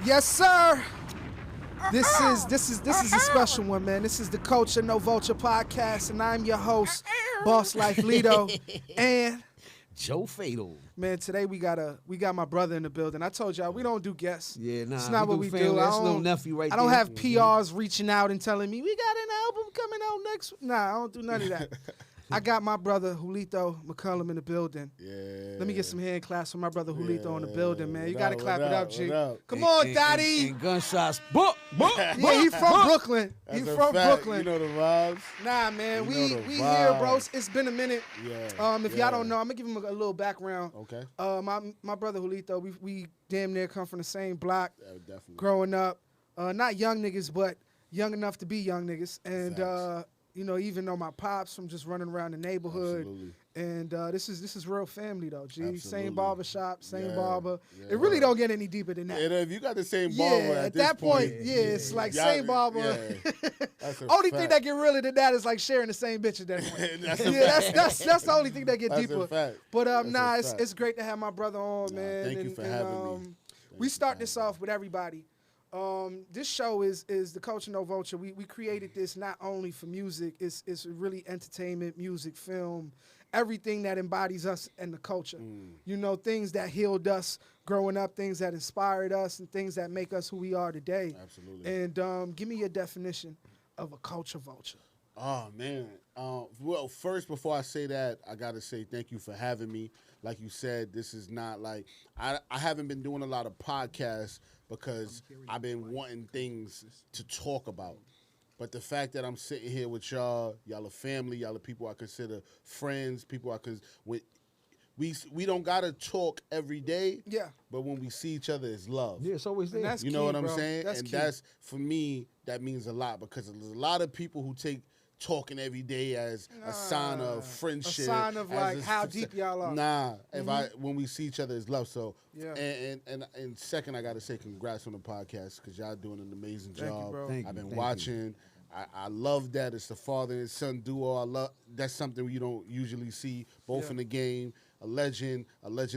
Yes, sir. This is a special one, man. This is the Culture No Vulture podcast, and I'm your host, Boss Life Lito. And Joe Fatal. man, today we got my brother in the building. I told y'all we don't do guests. Yeah, nah. It's not what we do. That's little nephew right I don't there. have PRs reaching out and telling me we got an album coming out next. Nah, I don't do none of that. I got my brother Julito Mccullum in the building. Yeah. Let me get some hand claps for my brother Julito in the building, man. You What gotta up, clap what it up, up, G. what up? Come on, Daddy. And gunshots. Book. Yeah, he from Brooklyn. He That's a from fact. Brooklyn. You know the vibes. Nah, man, You we know the here, vibes. bro. It's been a minute. Yeah. If y'all don't know, I'm gonna give him a little background. Okay. My brother Julito, we damn near come from the same block. Yeah, definitely. Growing up, not young niggas, but young enough to be young niggas. And Facts. even though my pops from just running around the neighborhood. Absolutely. And this is real family though, G. Absolutely. Same barbershop, same Yeah, barber. yeah. It really don't get any deeper than that. And if you got the same barber Yeah, at at this that point, it's like y'all- same barber. yeah. That's a Only thing fact. that get realer than that is like sharing the same bitch at that point. That's a Yeah, fact. that's the only thing that get That's deeper. a fact. But That's a nah, fact. it's great to have my brother on, Nah, man. thank you for having me. We start this off with everybody. This show is the Culture No Vulture. We created this not only for music. It's really entertainment, music, film, everything that embodies us and the culture. You know, things that healed us growing up, things that inspired us, and things that make us who we are today. Absolutely. And give me your definition of a culture vulture. Oh man. Well, first before I say that, I gotta say thank you for having me. Like you said, this is not like I haven't been doing a lot of podcasts because I've been wanting things to talk about. But the fact that I'm sitting here with y'all are family, y'all are people I consider friends, people I could we don't gotta talk every day. Yeah. But when we see each other, it's love. Yeah, it's always there. And that's You know key, what I'm bro. saying? That's And key. that's, for me, that means a lot because there's a lot of people who take talking every day as a sign of friendship. A sign of as like a- how deep y'all are. Nah, when we see each other, it's love. So, Yeah. and second, I got to say congrats on the podcast because y'all doing an amazing Thank you, job. bro. Thank I've you, been thank watching. I love that. It's the father and son duo. I love that's something you don't usually see both Yeah. in the game. A legend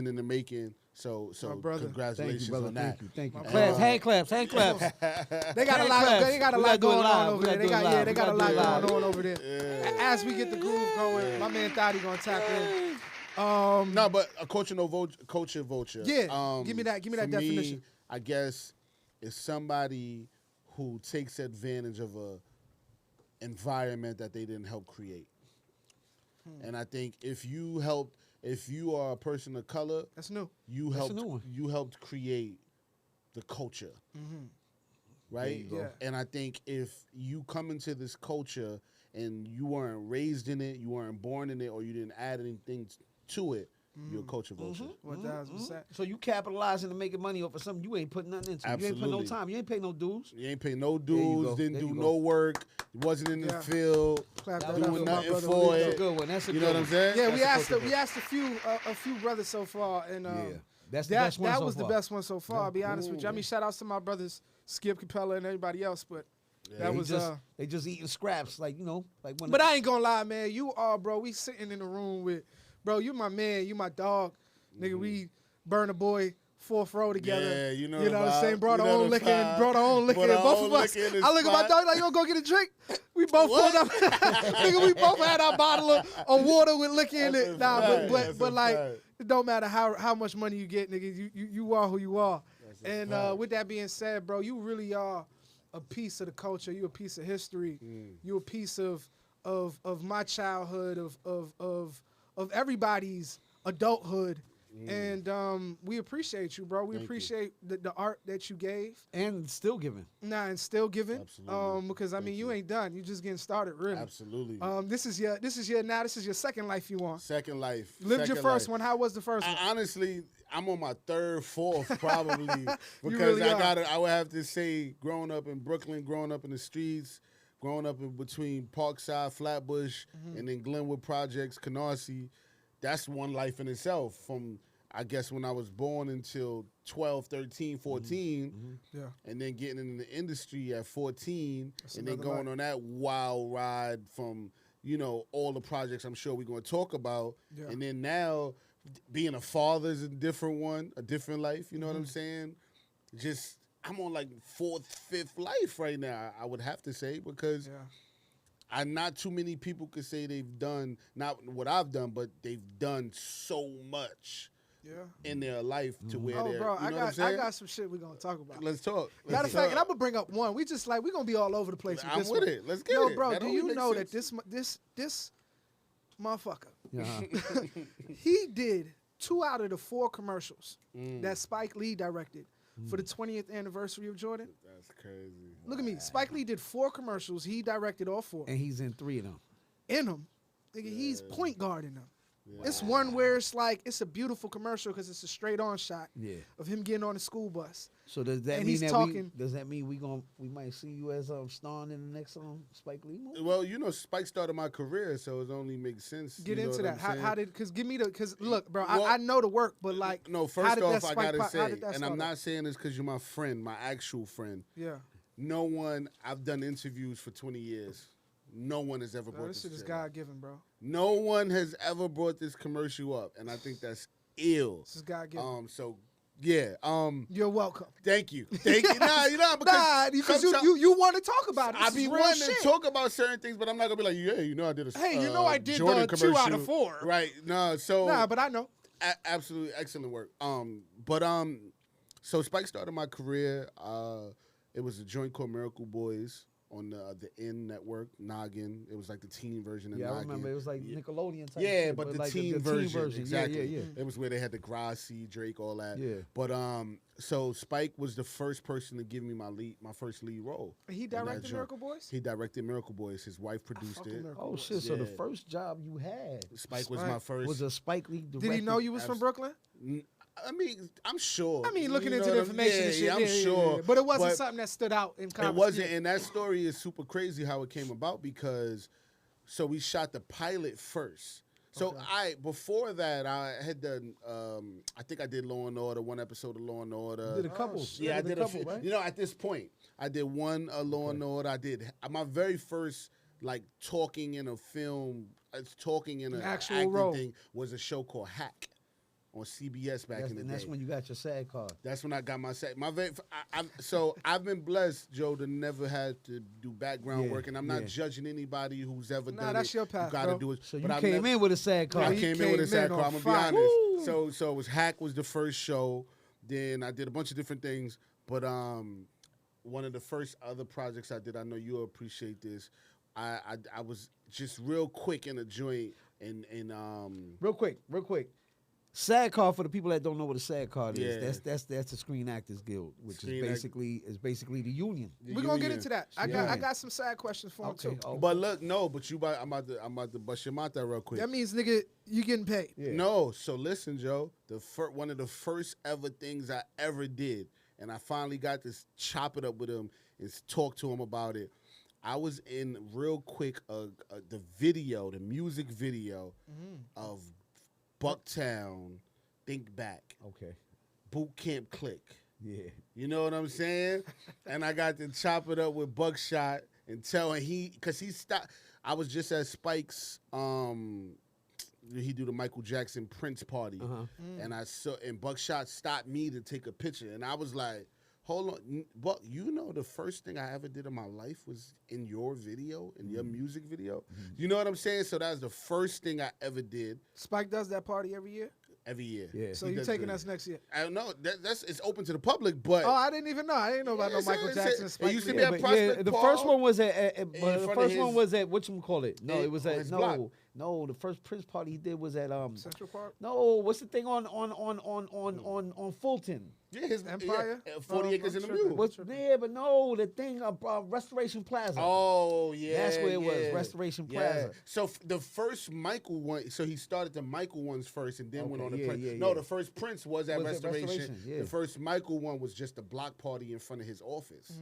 in the making. So My brother. congratulations Thank you, brother. on that. Thank you. My Claps, brother. hand claps, hand claps. They got a Hand lot. claps. They got a We lot gotta do it going on live. over We there. gotta They do it got live. they We got a gotta lot do it live. going on over there. As we get the groove going, my man Thotty gonna tap in. No, but a culture vulture. Yeah, give me that for definition. Me, I guess is somebody who takes advantage of a environment that they didn't help create. And I think if you are a person of color, That's new. you That's a helped new one. you helped create the culture. Right? go. Yeah. And I think if you come into this culture and you weren't raised in it, you weren't born in it, or you didn't add anything to it, you're a culture vulture. 1000%. So you capitalizing and making money off of something you ain't putting nothing into. You ain't putting no Absolutely. time. You ain't paying no dues. You ain't pay no you dues, go. didn't There do you go. no work, wasn't in the Yeah. field, Clap that Doing up for my nothing brother for Julito. That's it. a good one. That's a You good know what I'm one. saying? Yeah, That's we a asked culture we asked a few brothers so far, and Yeah. That's the best one that so was far. the best one so far. I'll be honest with you. I mean, shout outs to my brothers Skip Capella and everybody else, but that was They just eating scraps, like like when. But I ain't gonna lie, man. You are, bro. We sitting in the room with, bro. You my man. You my dog, nigga. We burn a boy fourth row together. Yeah, you know what I'm the saying. vibe. Brought You our know own the liquor. vibe. Brought our own liquor. Brought our Both own of us. liquor in the I look at my spot. dog like, you gonna go get a drink? We both pulled up. Nigga, we both had our bottle of water with liquor in That's it. a Nah, fact. but That's but a like, fact. it don't matter how much money you get, nigga. You are who you are. That's a And fact. with that being said, bro, you really are a piece of the culture. You a piece of history. You a piece of my childhood, of everybody's adulthood. And we appreciate you, bro. We Thank you. appreciate the art that you gave. and still giving. Nah, and still giving. Absolutely. Because I mean, you ain't done. You just getting started, really. Absolutely. This is your second life you on. Second life. Lived your Second first life. one. How was the first one? Honestly, I'm on my third, fourth, probably, because really are. I would have to say, growing up in Brooklyn, growing up in the streets, growing up in between Parkside, Flatbush, and then Glenwood Projects, Canarsie, that's one life in itself. From I guess when I was born until 12, 13, 14, Yeah. and then getting in the industry at 14, and then another going life. on that wild ride from, all the projects I'm sure we're going to talk about. Yeah. And then now being a father is a different one, a different life, you know what I'm saying? Just, I'm on like 4th, 5th life right now. I would have to say because not too many people could say they've done not what I've done, but they've done so much. In their life to where they're, bro, you know what I'm saying? I got some shit we're gonna talk about. Let's talk. Matter of fact, and I'm gonna bring up one. We just like we're gonna be all over the place. With I'm this with one. it. Let's get Yo, it. bro, That do only you makes know sense. that this motherfucker, Uh-huh. he did 2 out of the 4 commercials that Spike Lee directed for the 20th anniversary of Jordan? That's crazy. Look at me. Spike Lee did 4 commercials. He directed all 4. And he's in 3 of them. In them, nigga, he's point guarding them. It's one where it's like it's a beautiful commercial because it's a straight on shot of him getting on the school bus. So does that And mean he's that talking- does that mean we might see you as starring in the next Spike Lee movie? Well, you know, Spike started my career, so it only makes sense. Get you know into what that. I'm saying? How did? Because give me the. Because look, bro, Well, I know the work, but like, No, how first did off, that I Spike gotta how say, did that and start I'm up? not saying this because you're my friend, my actual friend. Yeah. No one, I've done interviews for 20 years. No one has ever Bro, brought this shit is up. God given, bro. No one has ever brought this commercial up, and I think that's ill. This is God given. So yeah. You're welcome. Thank you. Thank you. Nah, Because you want to talk about it. I This be is real wanting shit. to talk about certain things, but I'm not gonna be like, yeah, you know, I did a. Hey, you know, I did Jordan the 2 out commercial. of 4. Right. No. So. Nah, but I know. Absolutely excellent work. So Spike started my career. It was a joint called Miracle Boys on the N network, Noggin. It was like the teen version of Yeah, Noggin. I remember it was like Nickelodeon type. Yeah, shit, but the like teen version, Yeah, exactly. yeah. It was where they had the Grassy, Drake, all that. Yeah. But so Spike was the first person to give me my first lead role. He in that directed joint. Miracle Boys? He directed Miracle Boys. His wife produced fuck with it. Miracle Oh Boys. shit! So the Yeah. first job you had Spike was Spike my first. was a Spike Lee directed. Did he know you was from Brooklyn? I mean, I'm sure. I mean, looking You into know the what I'm- information and shit. Yeah, I'm sure. But it wasn't something that stood out in conversation. It wasn't, and that story is super crazy how it came about because, so we shot the pilot first. So before that, I had done, I think I did Law and Order, 1 episode of Law and Order. You did a couple. shit. Yeah, I You did a a couple, few. right? You know, at this point, I did 1 Law and Order. I did my very first like talking in a film, talking in an actual acting role. thing was a show called Hack on CBS back in the And day. that's when you got your SAG card. That's when I got my set. So I've been blessed, Joe, to never had to do background Yeah, work, and I'm not yeah. judging anybody who's ever Nah, done that's it. your path, You gotta bro. do it. So you But I've came never- in with a SAG card. I he came in with a came sad in card. on I'm fire. gonna be honest. So it was Hack was the first show. Then I did a bunch of different things, but one of the first other projects I did, I know you'll appreciate this. I was just real quick in a joint and Real quick. SAG card, for the people that don't know what a SAG card Yeah. is, that's the Screen Actors Guild, which Screen is basically the union. We're going to get into that. I Yeah. got some side questions for him, too. But look, no, but I'm about to bust your mouth out real quick. That means, nigga, you getting paid. Yeah. No, so listen, Joe. One of the first ever things I ever did, and I finally got to chop it up with him and talk to him about it. I was in real quick the music video of Bucktown, Think Back, Okay. Boot Camp Click. Yeah. You know what I'm saying? And I got to chop it up with Buckshot and tell him because he stopped. I was just at Spike's. He do the Michael Jackson Prince party, and and Buckshot stopped me to take a picture, and I was like, "Hold on, Buck, you know the first thing I ever did in my life was in your video, in your music video. You know what I'm saying? So that was the first thing I ever did Spike does that party every year? every year. Yeah. So He you does taking the- us next year? I don't know. It's open to the public, but Oh, I didn't even know. I didn't know about no Yeah, Michael it Jackson. used Spike to Lee. be at Prospect the Park, first one was at in the front of first one his- was at whatchamacallit? No, it was on at his block. no, the first Prince party he did was at Central Park. no, what's the thing on Fulton? yeah, his Empire? 40 acres in the I'm tripping. mule. What's there? But no, the thing Restoration Plaza. Oh yeah, That's where it was, yeah. Restoration Yeah. Plaza. So the first Michael one, so he started the Michael ones first, and then went Okay, on the yeah, Prince. yeah, No, yeah. the first Prince was at Was at Restoration. Restoration, yeah. The first Michael one was just a block party in front of his office.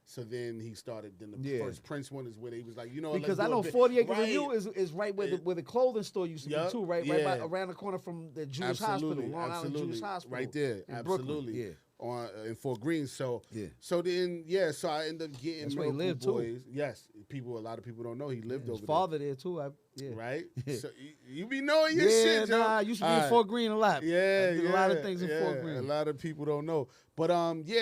So then he started. Then the Yeah. first Prince one is where he was like, you know, Because let's I do a know bit- 40 Acres right. of You is right where the clothing store used to Yup, be too, right? yeah. Right around the corner from the Jewish Absolutely, Hospital, Long Island absolutely. Jewish Hospital. Right there, in Brooklyn. absolutely. Yeah. In Fort Greene. So Yeah. so then so I ended up getting That's where he Miracle lived, too. Boys. Yes, a lot of people don't know he lived His over father there too. there. Yeah. Right? So you be knowing your Yeah, shit, Joe. nah, I used to be All in right. Fort Greene a lot. Yeah, I did yeah, a lot of things in yeah. Fort Greene. A lot of people don't know. But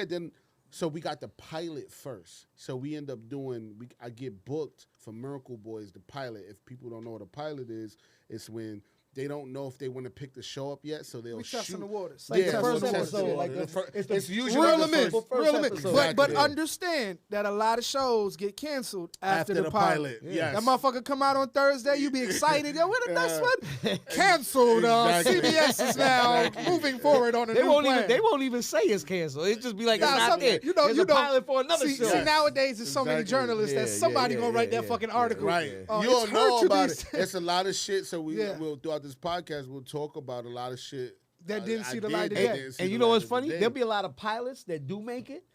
then So we got the pilot first. So we end up doing. I get booked for Miracle Boys, the pilot. If people don't know what a pilot is, it's when they don't know if they want to pick the show up yet, so they'll We shoot. testing the waters. Like the Yeah, first we'll test episode, it. like It's usually Reel like them the in, first- reel them in. episode. But Exactly. understand that a lot of shows get canceled after the pilot. Yes. That motherfucker come out on Thursday, you be excited. Yo, when the next one? Canceled. Exactly. CBS is now moving forward on a They new won't plan. even. They won't even say it's canceled. It just be like it's Nah, not some- there. you know, There's you a know. pilot for another show. See, nowadays there's so many Exactly. journalists that Yeah, somebody yeah, gonna write yeah, that fucking yeah. article. Right. Oh, You'll it's know heard to about be- it. It's a lot of shit. So Yeah. we'll throughout this podcast we'll talk about a lot of shit That didn't see the did- light of that day. didn't see And the you know light what's of the funny? day. There'll be a lot of pilots that do make it,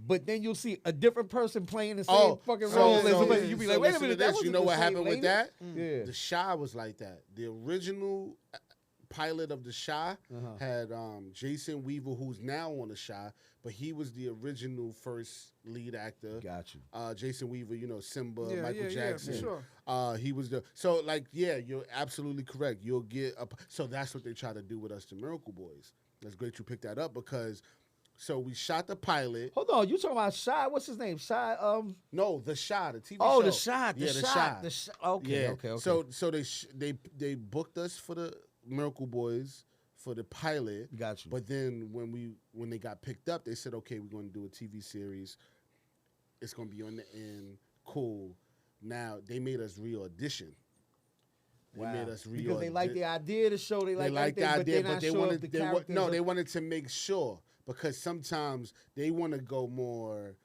but then you'll see a different person playing the same Oh, fucking so- role. so- and you'll be like, wait a listen to minute, this. that wasn't You know the what same happened lady? with that? Yeah. The Shy was like that. The original pilot of The Shy had Jason Weaver, who's now on The Shy, but he was the original first lead actor. Got you. Jason Weaver, you know, Simba, Yeah, Michael yeah, Jackson. yeah, for sure. He was so you're absolutely correct. You'll get so that's what they try to do with us, the Miracle Boys. That's great you picked that up because so we shot the pilot. Hold on, you talking about Shy? What's his name? Shy. No, The Shy, the TV Oh, show. The Shy. Yeah, The Shy. Okay, Yeah. okay. So they booked us for the Miracle Boys for the pilot. Got you. But then when they got picked up, they said, okay, we're going to do a TV series. It's going to be on the end. Cool. Now they made us re-audition. They made us re-audition because they like the idea of the show. They they like like the everything, idea, but but they they wanted wanted the they characters. no, they wanted to make sure because sometimes they want to go more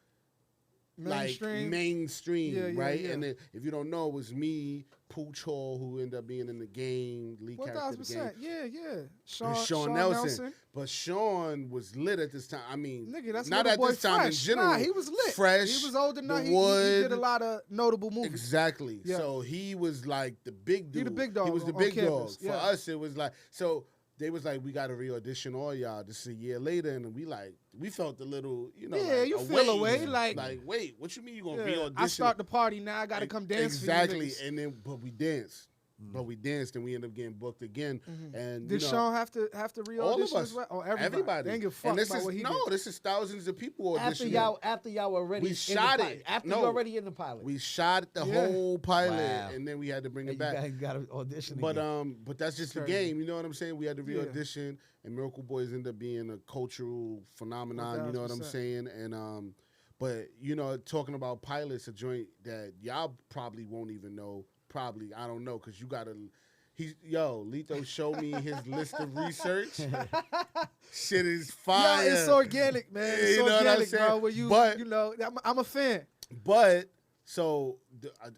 Mainstream. like mainstream, Yeah, yeah, right? yeah. And then, if you don't know, it was me, Pooch Hall, who ended up being in the game, lead character of the game. 1,000%. Yeah. And Sean Nelson. But Sean was lit at this time. I mean, Nigga, that's not Little at Boy this time Fresh. in general. Nah, he was lit. Fresh. He was old enough. The He did a Wood. lot of notable movies. Exactly. Yeah. So he was like the big dude. He the big dog He was the on big dog. campus. For Yeah. us, it was like so. They was like, we got to re-audition all y'all. This is a year later, and we felt a little, you know, Yeah, like you a feel a wave. way, like- wait, what you mean you gonna Yeah. re-audition? I start the party now. I got to come dance exactly, for you. and then but we danced. But we danced and we ended up getting booked again. And Did you know, Sean have to re-audition all of as us, well? Oh, everybody. They ain't give a fuck and this about is what he no, did. this is thousands of people auditioning. After y'all were already We in shot the pilot. it. After No. you already in the pilot. We shot the Yeah. whole pilot, Wow. and then we had to bring it And back. you got to audition But again. but that's just the Crazy. game. You know what I'm saying? We had to Yeah. re-audition, and Miracle Boys ended up being a cultural phenomenon. You know what I'm 1000%. saying? And but you know, talking about pilots, a joint that y'all probably won't even know. Probably I don't know because you gotta. Lito showed me his list of research. Shit is fire. Yeah, it's organic, man. It's You know what I'm organic, saying? bro. Where you know, I'm a fan. But so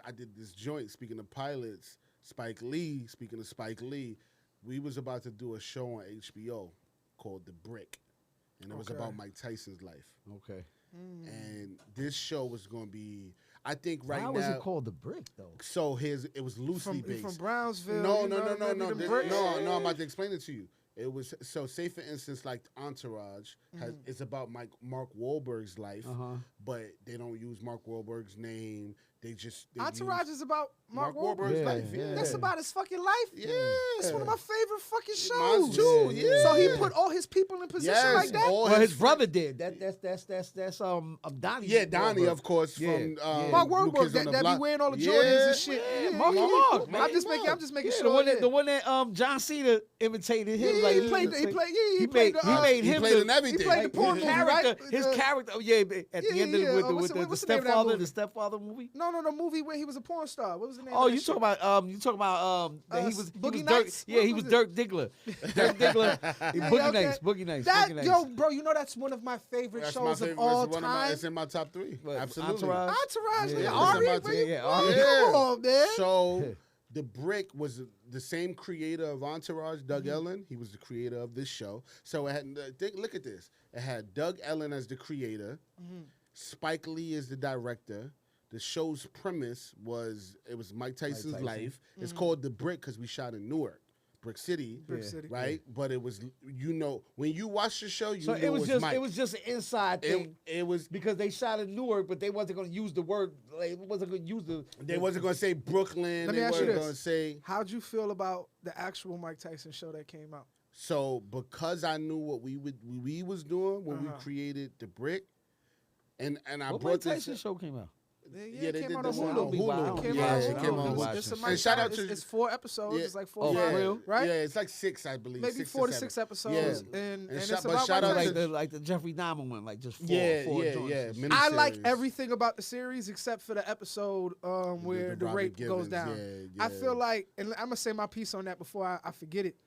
I did this joint. Speaking of pilots, Speaking of Spike Lee, we was about to do a show on HBO called The Brick, and it was Okay. about Mike Tyson's life. Okay. And this show was going to be, I think, right Why now. was it called The Brick, though? So it was loosely From based. Brownsville. No, you know, maybe no. the bricks. I'm about to explain it to you. It was so. Say for instance, like Entourage it's about Mark Wahlberg's life, but they don't use Mark Wahlberg's name. They Entourage is about Mark Wahlberg's Yeah, life. yeah. That's about his fucking life. Yeah. It's one of my favorite fucking Mine shows. too, Yeah. yeah. So he put all his people in position Yes, like that. all Well, his brother did. That's Donnie. Yeah, Donnie, Wahlberg. of course, Yeah, from yeah. Mark New Wahlberg Kids on that the be Block. wearing all the Yeah, Jordans and shit. Yeah, Yeah, Marky yeah. Mark, I'm just making Yeah, sure. the one that John Cena imitated him. Yeah, like he played him. played in everything. He played the porn movie, character. right? His character. Oh yeah, at the Yeah, end of yeah. with What's the the name of that stepfather, movie? the stepfather movie. No, movie where he was a porn star. What was the name? Oh, of that you shit? talking about that he was Boogie Dirk. Nights? Yeah, What he was was it? Dirk Diggler. Dirk Diggler. Boogie okay. Nights. Boogie Nights. That Boogie Nights. yo, bro, you know that's one of my favorite That's shows my of favorite. all It's one of my. time. It's in my top 3. What, Absolutely. Entourage? Entourage, Yeah. yeah, It's Ari, about where to- you yeah, from? Ari. Come on, man. So The Brick was the same creator of Entourage, Doug Ellen. He was the creator of this show. So it had look at this. It had Doug Ellen as the creator. Spike Lee is the director. The show's premise was Mike Tyson's Tyson. life. It's called The Brick because we shot in Newark, Brick City, Brick City. right? But it was when you watch the show, you So knew it was Mike. just an inside thing. It was. Because they shot in Newark, but they wasn't going to use the word. They wasn't going to use the. They wasn't going to say Brooklyn. Let me they ask you weren't this. going to say. How'd you feel about the actual Mike Tyson show that came out? So because I knew what we was doing when we created The Brick, And I What brought Mike this. Tyson show came out? Yeah, they it came did out the on one Hulu. on Be wild. Hulu. Came Yeah, out it on came Hulu. on Hulu. It's a Hulu. Mike And shout out Tyson. to It's 4 episodes. Yeah. It's like 4 Oh, or 5, for real? right? Yeah, it's like 6, I believe. Maybe 6 4 or to 7. 6 episodes, Yeah. and And it's shout- but about shout Mike out to- Tyson. Like the Jeffrey Dahmer one, like just four Yeah, joints. yeah. I like miniseries. everything about the series except for the episode where the Robert rape goes Givens, down. yeah. I feel like, and I'm gonna say my piece on that before I forget it.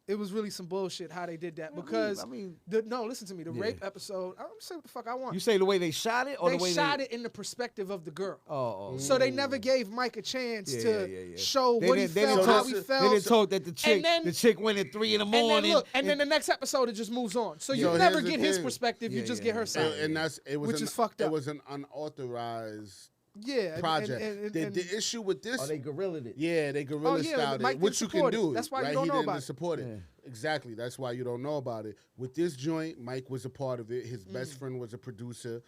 It was really some bullshit how they did that because I mean, no, listen to me. The rape episode, I'm gonna say what the fuck I want. you say the way they shot it, or They the way shot it in the perspective of the girl. Oh, So they never gave Mike a chance to show what he felt, how he They felt. didn't talk that then- the chick went at 3 in the And morning. then the next episode it just moves on. So you So never here's the get his thing. perspective. You just get her side. And it was Which is fucked up. It was an unauthorized Yeah, project. and The issue with this, Oh, they gorilla'd it. yeah, they guerrilla yeah, styled Mike it, which you didn't can support it. do. That's why you right? don't He know didn't about it. support it. Yeah. Exactly. That's why you don't know about it. With this joint, Mike was a part of it. His best friend was a producer.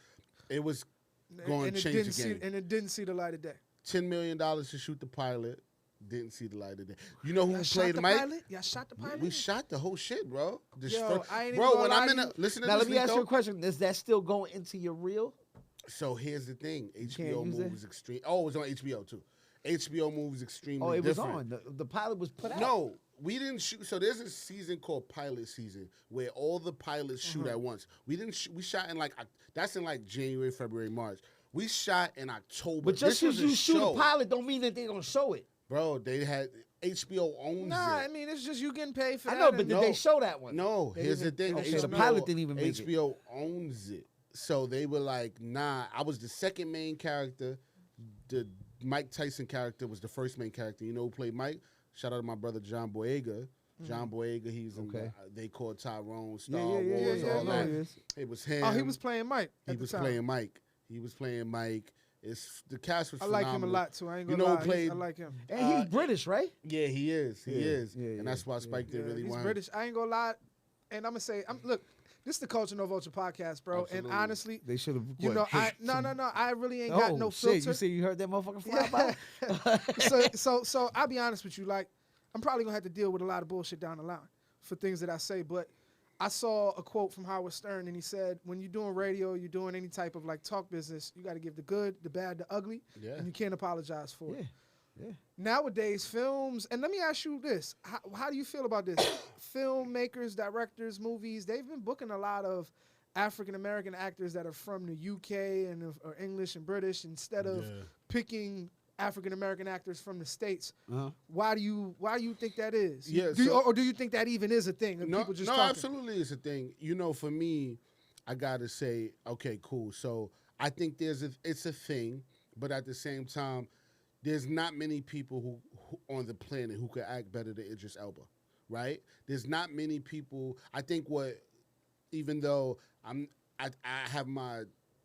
It was going to change the game. And it didn't see the light of day. $10 million to shoot the pilot. Didn't see the light of day. You know who Y'all shot played the Mike? pilot? Y'all shot the pilot? We shot the whole shit, bro. Yo, I ain't even bro, gonna when lie I'm to in you. a listen to Now this, let me ask Lito. you a question. Is that still going into your reel? So here's the thing: HBO can't use movies extreme. Oh, it was on HBO too. HBO movies extremely. Oh, it was different. on. The pilot was put out. No, we didn't shoot. So there's a season called pilot season where all the pilots shoot at once. We didn't. We shot in that's in like January, February, March. We shot in October. But just This was because you a shoot show. a pilot don't mean that they're gonna show it. Bro, they had HBO owns Nah, it. I mean it's just you getting paid for that. I know, but and- did they show that one? No, They here's the didn't- thing. they Okay, didn't the show pilot didn't even make it. HBO owns it. So they were like, nah, I was the second main character. The Mike Tyson character was the first main character. You know who played Mike? Shout out to my brother John Boyega. John Boyega, he's in Okay. they called Tyrone, Star Yeah, Wars, yeah, all yeah, that. yeah. It was him. Oh, he was playing Mike. He At was the time. playing Mike. He was playing Mike. The cast was I like him a phenomenal. lot too. I ain't You gonna know lie. who played- I like him. And he's British, right? Yeah, he is. He Yeah, is. yeah, And that's why Spike didn't really he's want him. British. I ain't gonna lie. And I'm gonna say, look, this is the Culture No Vulture podcast, bro. Absolutely. And honestly, They should have. you know, no, I really ain't got no filter. Shit, you see, you heard that motherfucker fly by? So I'll be honest with you. Like, I'm probably gonna have to deal with a lot of bullshit down the line for things that I say. But I saw a quote from Howard Stern, and he said, "When you're doing radio, you're doing any type of like talk business, you got to give the good, the bad, the ugly, Yeah. and you can't apologize for it." Yeah. Nowadays, films, and let me ask you this: how do you feel about this? Filmmakers, directors, movies, they've been booking a lot of African American actors that are from the UK and or English and British instead of Yeah. picking African American actors from the States. Uh-huh. Why do you think that is? Yeah, Do you, so- or do you think that even is a thing? That No, people just no, talking? absolutely, it's a thing. You know, for me, I gotta say, okay, cool. So I think it's a thing, but at the same time, there's not many people who on the planet who could act better than Idris Elba, right? There's not many people. I think even though I have my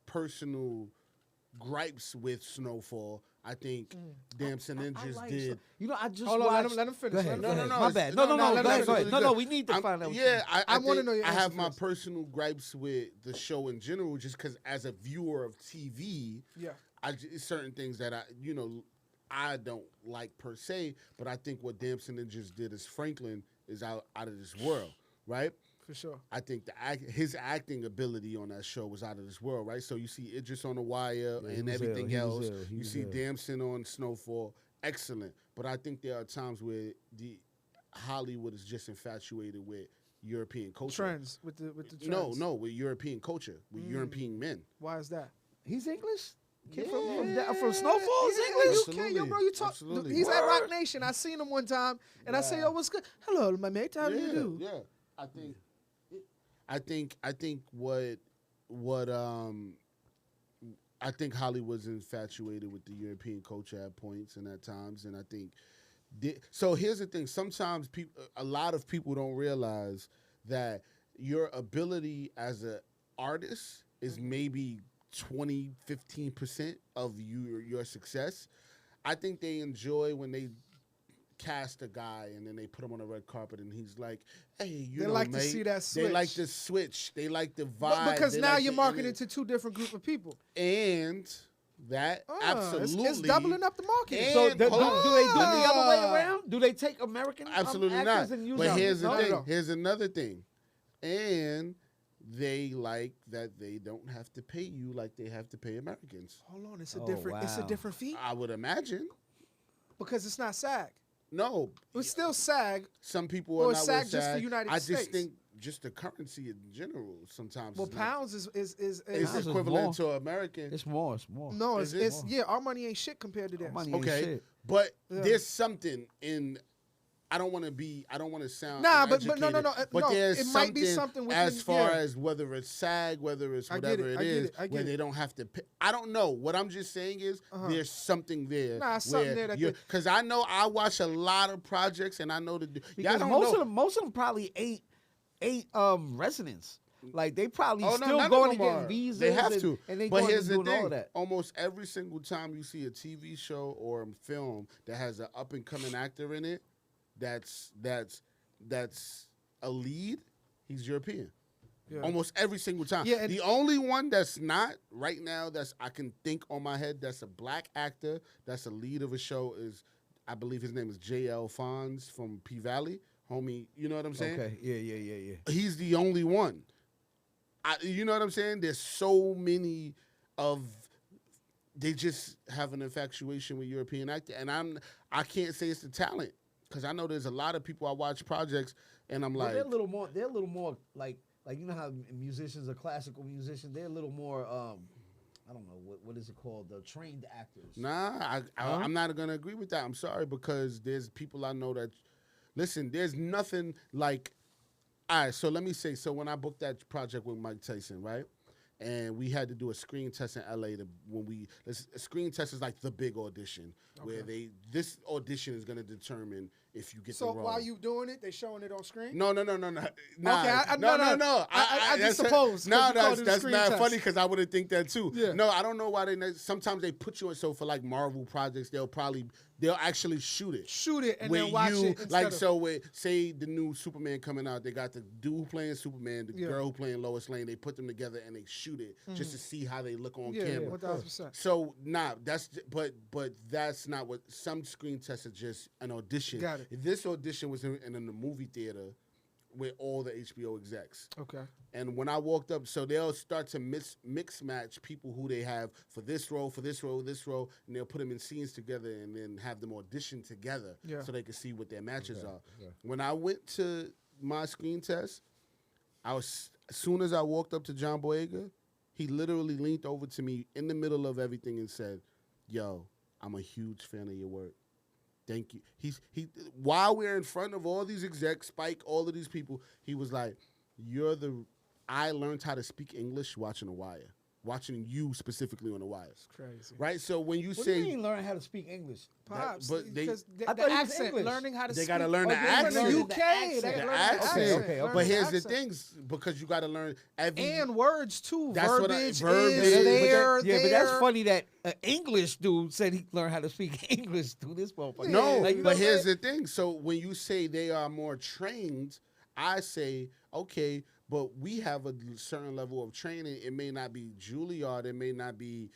personal gripes with Snowfall, I think Damson Ninjas like did. You know, I just Hold on, watched. let him finish. Go ahead, Let go him ahead. No, My it's- bad. no, No, no, go ahead, go ahead. it's No, good. no, we need to find out. Yeah, I wanna know your I have answer my first. personal gripes with the show in general, just because as a viewer of TV, Yeah. Certain things that I don't like per se, but I think what Damson Ninjas did as Franklin is out of this world, right? For sure. I think his acting ability on that show was out of this world, right? So you see Idris on The Wire Yeah, he and was everything ill. He was else. ill. He You was see ill. Damson on Snowfall, excellent. But I think there are times where the Hollywood is just infatuated with European culture. Trends with the trends. No, with European culture, with European men. Why is that? He's English. Kid Yeah. from Snowfall is Yeah, English. Absolutely. Yo, bro, you talk. Absolutely. He's at Word. Rock Nation. I seen him one time, and I say, "Yo, what's good? Hello, my mate. How do you do?" Yeah, I think what I think Hollywood's infatuated with the European culture at points and at times, and I think so. Here's the thing: sometimes a lot of people don't realize that your ability as an artist is maybe 20-15% of your success. I think they enjoy when they cast a guy and then they put him on a red carpet and he's like, hey, They know, like to mate, see that They like switch. the switch. They like the But vibe. because They now like you're the marketing energy. to two different group of people. And that absolutely. It's doubling up the market. And- So do they do it the other way Ah. around? Do they take American Absolutely actors not. and use But them? here's the No, thing. no. Here's another thing. And they like that they don't have to pay you like they have to pay Americans. Hold on, it's Oh, it's a wow. different fee I would imagine. because it's not SAG. No, It's still SAG. some people Or are not SAG with just for SAG. United I just States. think just the currency in general sometimes Well, is not- pounds is is Pounds is equivalent more. to American. It's more. It's more. no, Is it's it? yeah. Our money ain't shit compared to theirs. Money ain't Okay, shit. but Yeah. there's something in. I don't want to sound Nah, but no, uneducated, but no, there's it might be something within- as far yeah. as whether it's SAG, whether it's I get whatever it, it I get is, it, I get where it. they don't have to pay. I don't know. What I'm just saying is there's something there. Nah, something there that they- because I know I watch a lot of projects and I know the y'all Because don't most know. of them, probably eight residents. Like they probably Oh, no, still none of going to them get are. visas. They have and, to. and they But going here's and the doing all thing: of that. almost every single time you see a TV show or a film that has an up and coming actor in it, that's a lead. He's European. Yeah. Almost every single time. Yeah, and- the only one that's not right now that's I can think on my head that's a black actor that's a lead of a show is I believe his name is J.L. Fonz from P Valley. Homie, you know what I'm saying? Okay. Yeah. He's the only one. You know what I'm saying? There's so many of they just have an infatuation with European acting, and I can't say it's the talent because I know there's a lot of people I watch projects and I'm Well, like, they're a little more. They're a little more like you know how musicians are classical musicians. They're a little more. I don't know what is it called? The trained actors. nah, I'm not gonna agree with that. I'm sorry because there's people I know that listen. There's nothing like. All right, so let me say. So when I booked that project with Mike Tyson, right? And we had to do a screen test in LA. A screen test is like the big audition where this audition is going to determine if you get the So role. while you doing it, they showing it on screen. No. Nah, Okay, no. no. I just supposed. No, 'cause you called it a that's screen mad test. funny because I wouldn't think that too. Yeah. No, I don't know why sometimes they put you in. So for like Marvel projects, they'll actually shoot it. Shoot it and With then watch you, it. Instead like of, so. With say the new Superman coming out, they got the dude who playing Superman, the Yeah. girl who playing Lois Lane. They put them together and they shoot it just to see how they look on yeah, camera. 1000%. So but that's not what some screen tests are just an audition. Got it. This audition was in the movie theater with all the HBO execs. Okay. And when I walked up, so they'll start to mix match people who they have for this role, and they'll put them in scenes together and then have them audition together so they can see what their matches are. Okay. When I went to my screen test, as soon as I walked up to John Boyega, he literally leaned over to me in the middle of everything and said, "Yo, I'm a huge fan of your work. Thank you." While we're in front of all these execs, Spike, all of these people, he was like, I learned how to speak English watching The Wire. Watching you specifically on The Wire. It's crazy. Right? So when you What say do you mean learn how to speak English? Pops, but they- because I the thought he was accent, English. learning how to They speak. gotta learn the they're in accent. the The UK, they accent. gotta the learn accent. the accent. Okay. Learn But the here's the accent. things, because you gotta learn every And words too. That's what I- Verbiage verbiage. is But there. Yeah, but that's funny that an English dude said he learned how to speak English through this motherfucker. No, Like, you know but what I'm here's saying? the thing. So when you say they are more trained, I say, okay, but we have a certain level of training. It may not be Juilliard, it may not be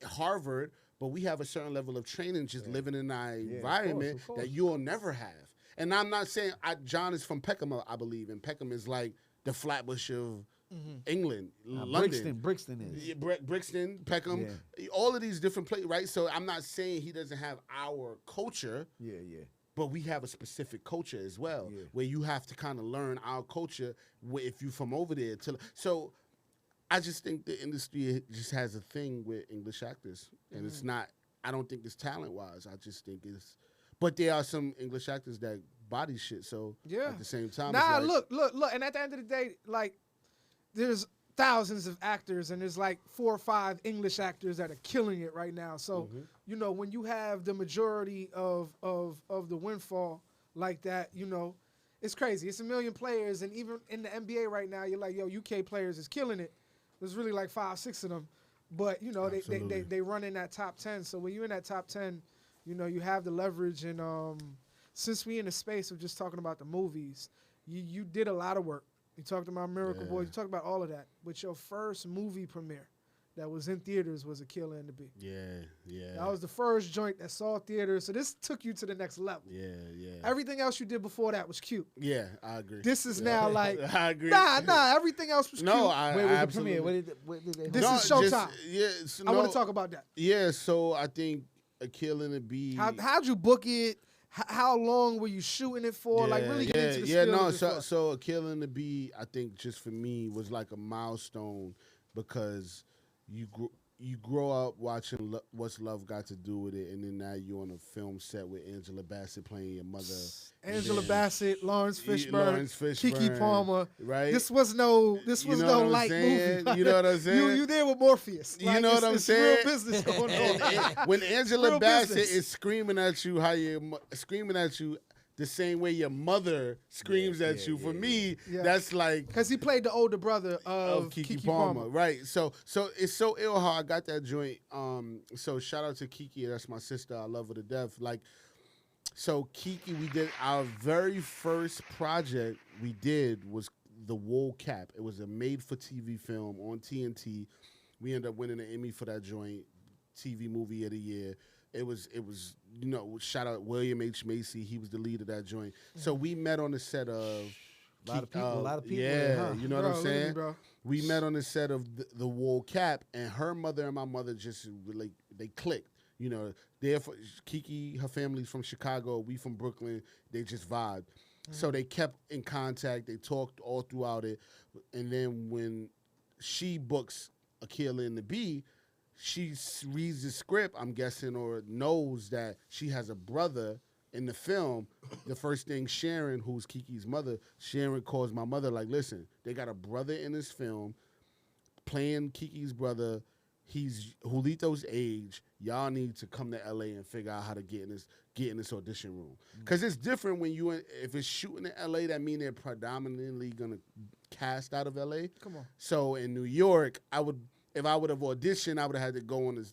Harvard, but we have a certain level of training just living in our environment of course. that you'll never have. And I'm not saying John is from Peckham, I believe, and Peckham is like the Flatbush of England, London. Brixton is. Yeah, Brixton, Peckham, all of these different places, right? So I'm not saying he doesn't have our culture, Yeah. but we have a specific culture as well, Yeah. where you have to kind of learn our culture if you're from over there. So I just think the industry just has a thing with English actors, and it's not. I don't think it's talent-wise. I just think it's. But there are some English actors that body shit. So at the same time, Nah, it's like, look, and at the end of the day, like, there's thousands of actors, and there's like 4 or 5 English actors that are killing it right now. So, you know, when you have the majority of the windfall like that, you know, it's crazy. It's a million players, and even in the NBA right now, you're like, yo, UK players is killing it. There's really like 5, 6 of them, but you know they run in that top 10. So when you're in that top 10, you know you have the leverage. And since we in the space of just talking about the movies, you did a lot of work. You talked about Miracle Boys. You talked about all of that. But your first movie premiere, that was in theaters was A Killer in the Bee. Yeah. That was the first joint that saw theaters. So this took you to the next level. Yeah. Everything else you did before that was cute. Yeah, I agree. This is now like, I agree. Nah, everything else was cute. No, Where was the absolutely. premiere? What did they? This No, is Showtime. I want no, to talk about that. Yeah, so I think A Killer in the Bee. How'd you book it? How long were you shooting it for? Like really get into the skill of it. So A Killer in the Bee, I think just for me was like a milestone because you grow up watching What's Love Got to Do with It, and then now you're on a film set with Angela Bassett playing your mother. Angela Bassett, Lawrence Fishburne, Keke Palmer. Right? This was no light movie. You know what I'm saying? You there with Morpheus. You know what I'm saying? Real business going on. When Angela Real Bassett business. is screaming at you, screaming at you the same way your mother screams at you. For me, that's like because he played the older brother of Keke Palmer. Right. So it's so ill how I got that joint. So shout out to Keke, that's my sister. I love her to death. Like, so Keke, we did our very first project we did was The Wool Cap. It was a made-for-TV film on TNT. We ended up winning an Emmy for that joint, TV Movie of the Year. It was, shout out William H. Macy. He was the lead of that joint. So we met on the set of A lot of people. Yeah, you know what I'm Look at saying? me, bro. We met on the set of the Wool Cap, and her mother and my mother just they clicked. You know, Keke, her family's from Chicago. We from Brooklyn. They just vibed. So they kept in contact. They talked all throughout it. And then when she books A Killer in the Bee, she reads the script, I'm guessing, or knows that she has a brother in the film. The first thing Sharon, who's Keke's mother, Sharon calls my mother like, listen, they got a brother in this film playing Keke's brother. He's Julito's age. Y'all need to come to LA and figure out how to get in this audition room. Because it's different when if it's shooting in LA, that means they're predominantly going to cast out of LA. Come on. So in New York, if I would have auditioned, I would have had to go on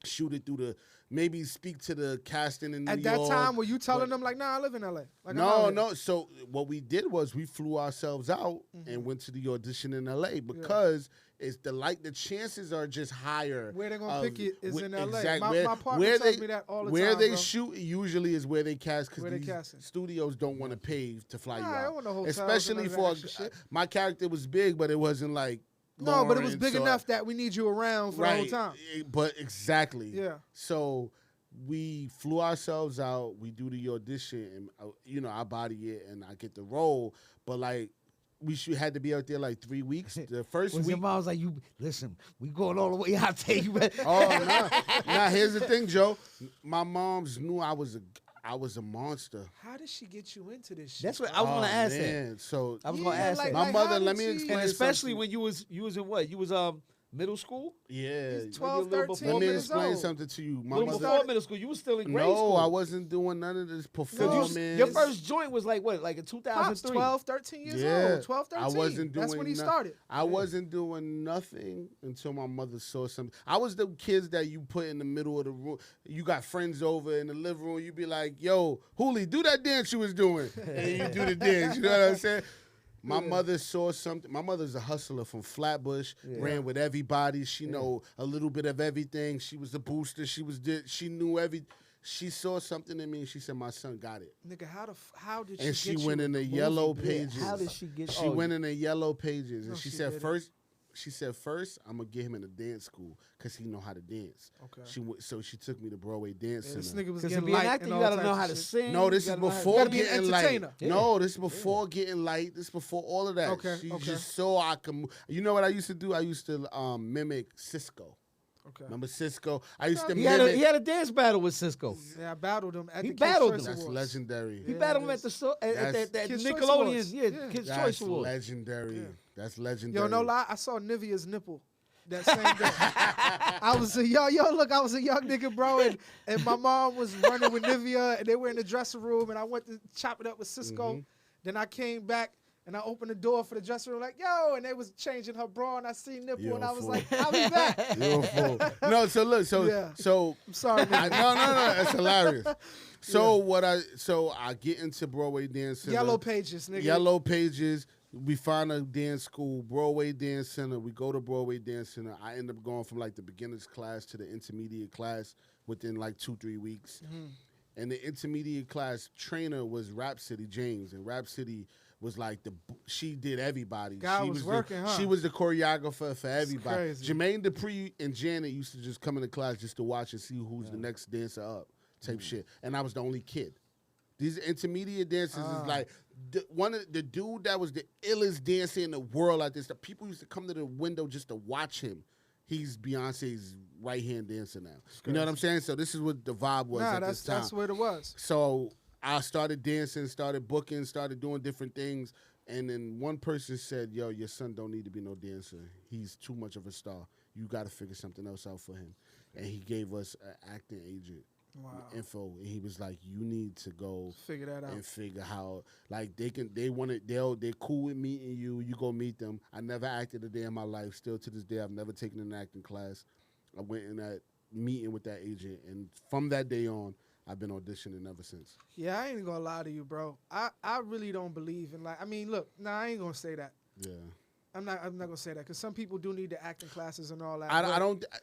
shoot it through maybe speak to the casting in New York. At that time, were you telling them like, nah, I live in LA? Like, no. So what we did was we flew ourselves out and went to the audition in LA because it's the chances are just higher. Where they're gonna pick it is in LA. Exactly. My partner tells me that all the time. Where they bro. shoot usually is where they cast because these casting. studios don't want to pay to fly you I out. don't want no hotels Especially and for all that extra shit. my character was big, but it wasn't like. No, but it was Lawrence, big enough that we need you around for the whole time. But exactly. Yeah. So we flew ourselves out. We do the audition, and I body it, and I get the role. But like, had to be out there like 3 weeks. The first week, your mom was like, "You listen, we going all the way out there." You better. Oh no! Now here's the thing, Joe. My mom's knew I was a monster. How did she get you into this shit? That's what I was gonna ask man. that. So I was gonna ask that. My mother. how Let did me she- explain. And especially something. when you was in what? You was middle school. Yeah. He's 12, Maybe a little 13 Let me years explain old. something to you. My Little mother. before middle school. You was still in grade No, school. I wasn't doing none of this performance. Your first joint was like what? Like in Pops, 2003. 12, 13 years Yeah. old. 12, 13. I wasn't doing That's when he no- started. I wasn't doing nothing until my mother saw something. I was the kids that you put in the middle of the room. You got friends over in the living room. You be like, yo, Huli, do that dance you was doing. And you do the dance. You know what I'm saying? My mother saw something. My mother's a hustler from Flatbush. Ran with everybody. She know a little bit of everything. She was a booster. She knew She saw something in me. And she said, "My son got it." Nigga, how did she And she get went you in the movie yellow business? pages. How did she get? She went in the yellow pages, and No, she she said didn't. She said first, I'm gonna get him in a dance school because he know how to dance. Okay. So she took me to Broadway Dance Yeah, this Center. nigga was Because to getting be an light actor, and you all gotta types know of how to shit. sing. No, this you is gotta know how to- before gotta be an getting light. entertainer. Yeah. No, this is before getting light. This is before all of that. Okay, She okay. just so I can. You know what I used to do? I used to mimic Cisco. Okay. Remember Cisco? I used to He mimic. had a dance battle with Cisco. Yeah, I battled him at He the Kids' battled Choice him. That's Awards. legendary. He Yeah, battled him it at the is. that Kids' Choice Nickelodeon, Awards. yeah, Yeah. Kids' That's Choice Award. legendary. Yeah. That's legendary. Yo, no lie, I saw Nivea's nipple that same day. I was a young nigga, bro, and my mom was running with Nivea, and they were in the dressing room, and I went to chop it up with Cisco. Mm-hmm. Then I came back, and I opened the door for the dressing room, like, yo, and they was changing her bra, and I seen nipple, You're and a I was fool. like, I'll be back. You're a fool. No, so look, Yeah. so I'm sorry, I, man. no, that's hilarious. So I get into Broadway Dance Center. Yellow Pages, nigga. Yellow Pages. We find a dance school, Broadway Dance Center. We go to Broadway Dance Center. I end up going from like the beginners class to the intermediate class within like 2-3 weeks. And the intermediate class trainer was Rhapsody James, and Rhapsody was like she did everybody. God she was working, huh? She was the choreographer for everybody. Crazy. Jermaine Dupri and Janet used to just come into class just to watch and see who's the next dancer up, type shit. And I was the only kid. These intermediate dancers is like the dude that was the illest dancer in the world like this. The people used to come to the window just to watch him. He's Beyonce's right-hand dancer now. You know what I'm saying? So this is what the vibe was at this time. That's what it was. So I started dancing, started booking, started doing different things. And then one person said, yo, your son don't need to be no dancer. He's too much of a star. You got to figure something else out for him. And he gave us an acting agent info. And he was like, you need to go figure that out and figure how, like, they're cool with meeting you. You go meet them. I never acted a day in my life. Still to this day, I've never taken an acting class. I went in that meeting with that agent. And from that day on, I've been auditioning ever since. Yeah, I ain't gonna lie to you, bro. I really don't believe in I mean, look, I ain't gonna say that. Yeah. I'm not gonna say that because some people do need the acting classes and all that.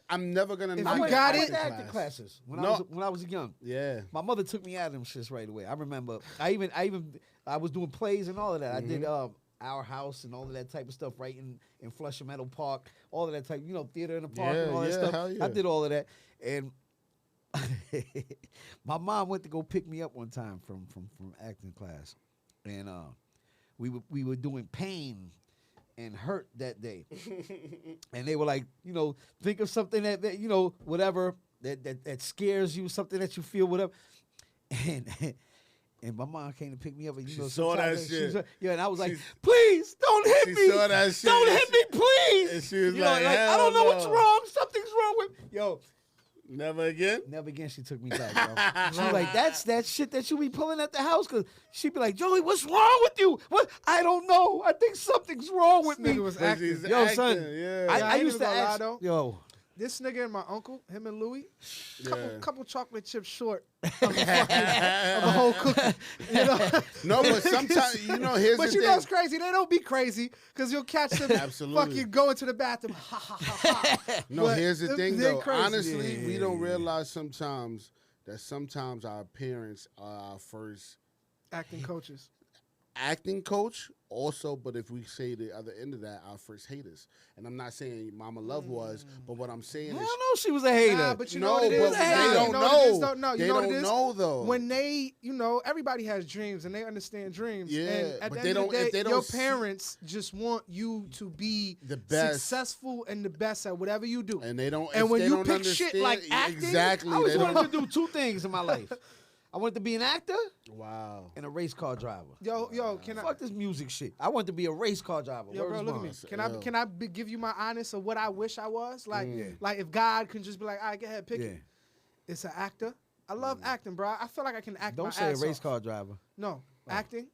I'm never gonna. If knock you got I went it, to acting classes when I was young. Yeah. My mother took me out of them shits right away. I remember. I was doing plays and all of that. I did Our House and all of that type of stuff right in Flushing Meadow Park. All of that type, theater in the park and all that stuff. Hell yeah. I did all of that. And my mom went to go pick me up one time from acting class. And we were doing Pain and Hurt that day. And they were like, think of something that whatever that scares you, something that you feel, whatever. And my mom came to pick me up, and she saw that shit. And I was like, "Please don't hit me! Saw that shit. Don't hit me, please!" And she was like, "I don't know what's wrong. Something's wrong with Never again. Never again. She took me back, bro. She was like, "That's that shit that you be pulling at the house," because she'd be like, "Joey, what's wrong with you? What? I don't know. I think something's wrong with me." Nigga was acting. Son. Yeah. I used to ask. This nigga and my uncle, him and Louis, Yeah. couple chocolate chips short of a whole cookie. No, but sometimes, here's the But thing. It's crazy. They don't be crazy because you'll catch them fucking going to the bathroom. Ha, ha, ha, ha. No, But here's the thing, they're though. crazy. Honestly, we don't realize sometimes that our parents are our first Acting coaches. acting coach also, but if we say the other end of that, our first haters. And I'm not saying Mama Love was, but what I'm saying I is... don't know she was a hater. Nah, but you know No, what it but is? they Nah, don't you know. what it is, though? No, you They know what don't it is? know, though. When they, everybody has dreams and they understand dreams. Yeah, and at but the end of the if day, they your don't see- parents just want you to be The best. successful and the best at whatever you do. And they don't... And if when they you don't pick shit understand- like acting, exactly, I always they wanted don't... to do two things in my life. I wanted to be an actor Wow. and a race car driver. Yo, can I? Fuck this music shit. I wanted to be a race car driver. Yo, bro, Word look at me. is Can I give you my honest of what I wish I was? Like if God can just be like, all right, go ahead, pick it. It's an actor. I love acting, bro. I feel like I can act. Don't my say a ass race off. car driver. No, acting,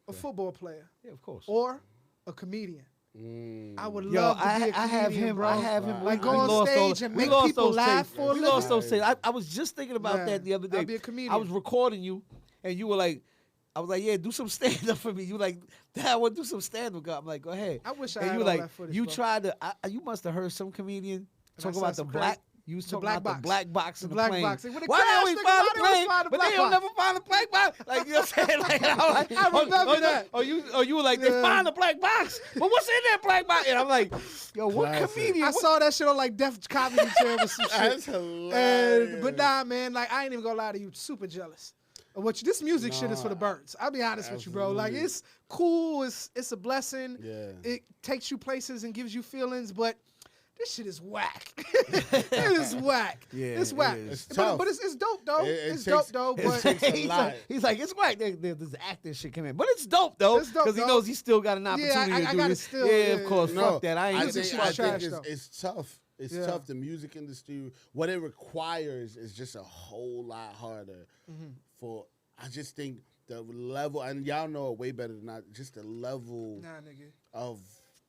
a football player, Yeah, of course. or a comedian. I would Yo, love to be a comedian, I have him. bro. I have him. Like We go on lost stage all- and we make lost people those laugh tapes. for a We living. lost those tapes. I was just thinking about Yeah, that the other day. I'll be a comedian. I was recording you, and you were like, I was like, yeah, do some stand up for me. You were like, Dad, I want to do some stand up. I'm like, go ahead. I wish I and had you were all like, that footage, you bro. tried to. You must have heard some comedian talk I about said the some black. crazy- You was the talking black about the box. black box The in the black plane. box. With the Why they crash, always nigga, find why the they always plane, find the but black they don't box? never find the black box? Like, you know what I'm saying? Like, I remember that. Or you were like, they Yeah. find the black box, but what's in that black box? And I'm like, yo, what Classic. comedian? I saw that shit on like Def Comedy Channel or some shit. That's hilarious. But nah, man, like I ain't even gonna lie to you, super jealous. Of what this music shit is for the birds. I'll be honest with you, bro. Like Absolutely. it's cool, it's a blessing. Yeah. It takes you places and gives you feelings, but this shit is whack. It is whack. Yeah, it's it whack. is. It's But tough. it's dope though. It It's takes- dope though. it But takes a lot. He's like, it's whack. There's acting shit coming in, but it's dope though, It's dope, because he though. knows he still got an opportunity I to do gotta this. still- yeah, yeah, of course. yeah. Fuck that. I ain't. music I shit think, is trash, though. it's tough. It's Yeah. tough. The music industry, what it requires is just a whole lot harder. For I just think the level, and y'all know it way better than I. Just the level nah, nigga. of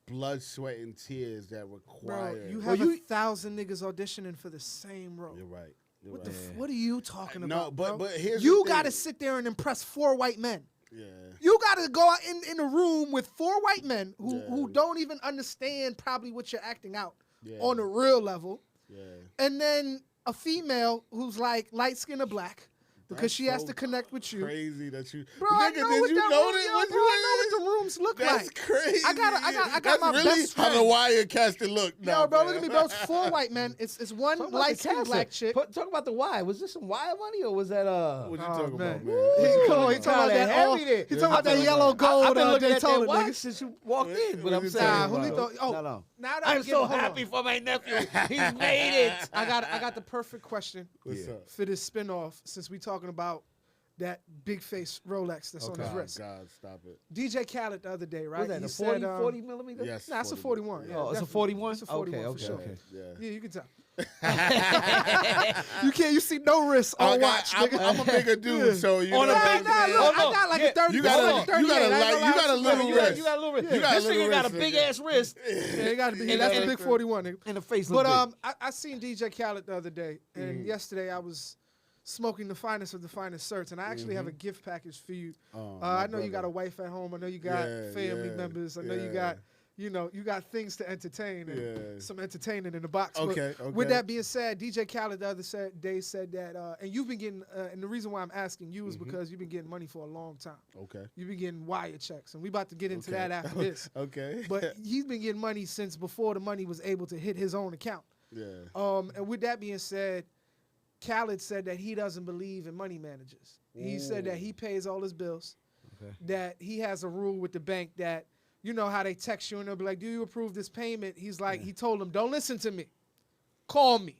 blood, sweat, and tears that Bro, require. you have 1,000 niggas auditioning for the same role. You're right. You're What right. What are you talking No, about? but bro? here's you the got to thing. sit there and impress 4 white men. Yeah. You got got to go out in a room with 4 white men who Yeah. don't even understand probably what you're acting out Yeah. on a real level. Yeah. And then a female who's like light skin or black because That's she has so to connect with you. Crazy that you, Bro, I nigga. know Did what you that know room, that? yo, What bro, you I know what the rooms look That's like. crazy. I got That's my really best how the friend. Wire casted look. Yo, Nah, bro, man. look at me, bro. It's 4 white men. It's one Talk about light the skinned cancer. black chick. Talk about the why. Was this some wire money or was that What you Oh, talking man. about, man? He What you talking talking about Kinda that heavy all. there. He talking about that Yeah. yellow gold I've been looking Daytona, at that watch nigga. since you walked in, but What I'm you saying, Nah, talking about? Julito. Oh, no. now that I'm so hold on. happy for my nephew. He's made it. I got the perfect question What's Yeah. up? for this spinoff since we talking about that big face Rolex that's on his Oh, wrist. God, stop it. DJ Khaled the other day, right? Was that he a said, 40 millimeter? Yes. Nah, it's a 41. Yeah, Oh, it's a definitely. 41? It's a 41 Okay, for sure. okay. Yeah. Yeah, you can tell. You see no wrist on watch, nigga. I'm a bigger dude, so you know On what a I'm big- saying? look, Hold I got like on. a 30. You got a- I got 38. you got a I ain't light- gonna you lie got a to you. little You wrist. got a little wrist. You got a This little nigga got a wrist, big nigga. ass wrist. Yeah, it got to be. And That's the- the big 41, nigga. And the face look But big. I seen DJ Khaled the other day, and yesterday I was smoking the finest of the finest certs, and I actually have a gift package for you. Oh, I my know you got a brother. wife at home. I know you got Yeah, family yeah, members. I know you yeah. got, you got things to entertain and Yeah. some entertaining in the box. Okay, But with okay. that being said, DJ Khaled the other day said that, and you've been getting, and the reason why I'm asking you is because you've been getting money for a long time. Okay. You've been getting wire checks, and we about to get into Okay. that after this. Okay. But he's been getting money since before the money was able to hit his own account. Yeah. And with that being said, Khaled said that he doesn't believe in money managers. He said that he pays all his bills, that he has a rule with the bank that, you know how they text you and they'll be like, do you approve this payment? He's like, he told them, don't listen to me. Call me.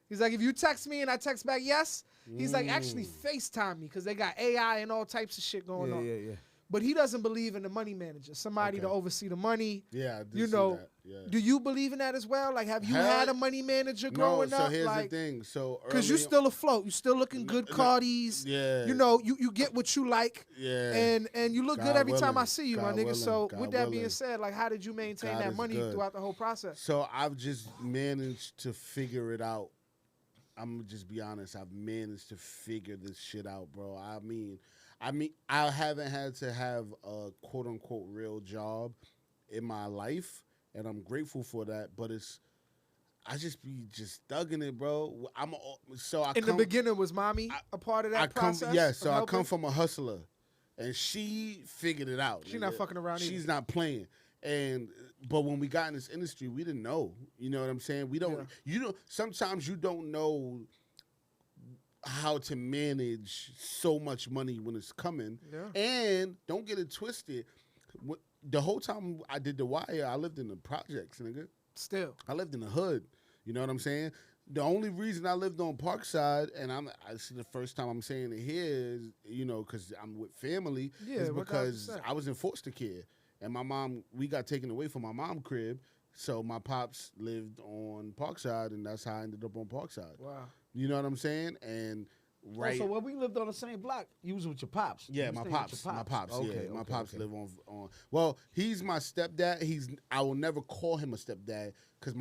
He's like, if you text me and I text back yes, he's like, actually FaceTime me because they got AI and all types of shit going on. Yeah. But he doesn't believe in the money manager, somebody Okay. to oversee the money. Yeah, I did You see know, that. Yeah. Do you believe in that as well? Like, have you Hell- had a money manager No, growing so up? here's Like, the thing. So because you're early- still afloat. You still looking good, no, Cardis. Yeah. You know, you get what you like. Yeah. And you look God good every time I willing. see you, my God nigga. willing. So God with that being willing. said, like, how did you maintain God that is money good. throughout the whole process? So I've just managed to figure it out. I'm gonna just be honest. I've managed to figure this shit out, bro. I mean, I haven't had to have a quote unquote real job in my life, and I'm grateful for that. But I just be just thugging it, bro. In the beginning, was mommy a part of that process? Yeah, of so I helping? come from a hustler, and she figured it out. She not nigga. fucking around either. She's not playing. But when we got in this industry, we didn't know. You know what I'm saying? We don't. Yeah. You don't. Sometimes you don't know how to manage so much money when it's coming. Yeah. And don't get it twisted. The whole time I did The Wire, I lived in the projects, nigga. Still. I lived in the hood. You know what I'm saying? The only reason I lived on Parkside, and I see the first time I'm saying it here is, you know, because I'm with family, Yeah, is because 100%. I was in foster care. And my mom, we got taken away from my mom's crib. So my pops lived on Parkside, and that's how I ended up on Parkside. Wow. You know what I'm saying? And right. So when we lived on the same block, you was with your pops. Yeah, You my stayed with pops. your My pops. Okay, Yeah, my okay, pops okay. live on. Well, he's my stepdad. I will never call him a stepdad because